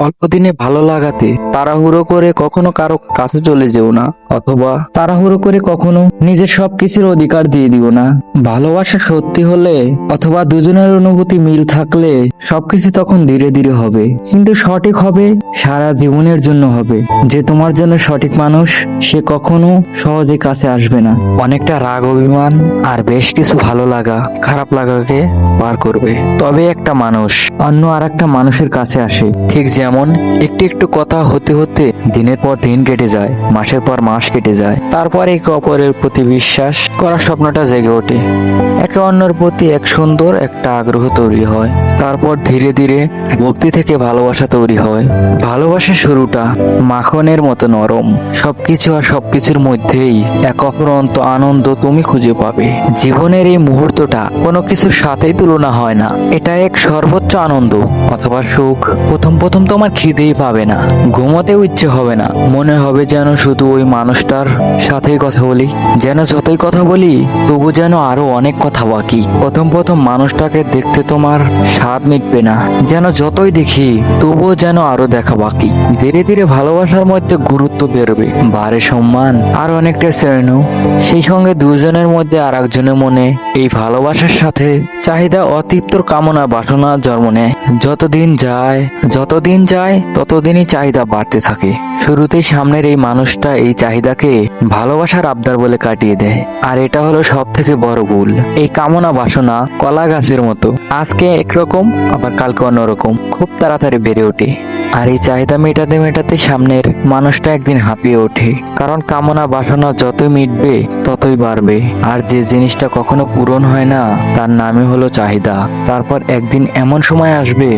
অল্প দিনে ভালো লাগাতে তাড়াহুড়ো করে কখনো কারো কাছে চলে যেও না, অথবা তাড়াহুড়ো করে কখনো নিজের সবকিছুর অধিকার দিয়ে দিও না। ভালোবাসা সত্যি হলে অথবা দুজনের অনুভূতি মিল থাকলে সবকিছু তখন ধীরে ধীরে হবে, কিন্তু সঠিক হবে, সারা জীবনের জন্য হবে। যে তোমার জন্য সঠিক মানুষ সে কখনো সহজে কাছে আসবে না। অনেকটা রাগ, অভিমান আর বেশ কিছু ভালো লাগা খারাপ লাগাকে পার করবে, তবে একটা মানুষ অন্য আর একটা মানুষের কাছে আসে। ঠিক যেমন একটু একটু কথা হতে হতে দিনের পর দিন কেটে যায়, মাসের পর মাস কেটে যায়, তারপর একে অপরের প্রতি বিশ্বাস করার স্বপ্নটা জেগে ওঠে। একে অন্যের প্রতি এক সুন্দর একটা আগ্রহ তৈরি হয়, তারপর ধীরে ধীরে ভক্তি থেকে ভালোবাসা তৈরি হয়। ভালোবাসার শুরুটা মাখনের মতো নরম, সবকিছু আর সবকিছুর মধ্যেই এক অপরন্ত আনন্দ তুমি খুঁজে পাবে। জীবনের এই মুহূর্তটা কোনো কিছুর সাথেই তুলনা হয় না, এটা এক সর্বোচ্চ আনন্দ অথবা সুখ। প্রথম প্রথম তোমার খিদেই পাবে না, ঘুমোতেও ইচ্ছে হবে না, মনে হবে যেন শুধু ওই মানুষটার সাথেই কথা বলি, যেন যতই কথা বলি তবু যেন আরো অনেক কথা বাকি। প্রথম প্রথম মানুষটাকে দেখতে তোমার স্বাদ মিটবে না, যেন যতই দেখি তবুও যেন আরো দেখা বাকি। ধীরে ধীরে ভালোবাসার মধ্যে গুরুত্ব বেরোবে, বাড়ে সম্মান আর অনেকটা শ্রেণী। সেই সঙ্গে দুজনের মধ্যে আর একজনের মনে এই ভালোবাসার সাথে চাহিদা, অতৃপ্তর কামনা, বাসনা জন্ম নেয়। যতদিন যায় ততদিনই চাহিদা বাড়তে থাকে। শুরুতেই সামনের এই মানুষটা এই চাহিদাকে ভালোবাসার আবদার বলে কাটিয়ে দেয়, আর এটা হলো সব থেকে বড় ভুল। এই কামনা বাসনা কলা গাছের মতো, আজকে একরকম আবার কালকে অন্যরকম, খুব তাড়াতাড়ি বেড়ে ওঠে। আর এই চাহিদা মেটাতে মেটাতে সামনের মানুষটা একদিন হাঁপিয়ে ওঠে, কারণ কামনা বাসনা যতই মিটবে ততই বাড়বে। আর যে জিনিসটা কখনো পূরণ হয় না তার নামই হলো চাহিদা। তারপর একদিন এমন সময় আসবে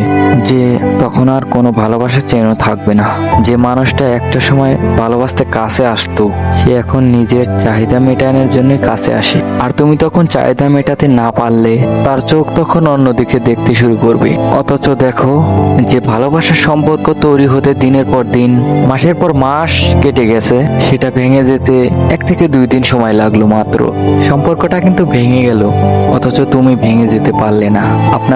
যে তখন আর কোনো ভালোবাসার চেন থাকবে না। যে মানুষটা একটা সময় ভালোবাসতে কাছে আসতো সে এখন নিজের চাহিদা মেটানোর জন্য কাছে আসে, আর তুমি তখন চাহিদা মেটাতে না পারলে তার চোখ তখন অন্যদিকে দেখতে শুরু করবে। অথচ দেখো, যে ভালোবাসার সম্পর্ক তৈরি হতে দিনের পর দিন, মাসের পর মাস কেটে গেছে, সেটা ভেঙে যেতে 1 থেকে 2 দিন সময় লাগলো মাত্র। সম্পর্কটা কিন্তু ভেঙে গেল, অথচ তুমি ভেঙে যেতে পারলে না। আপনার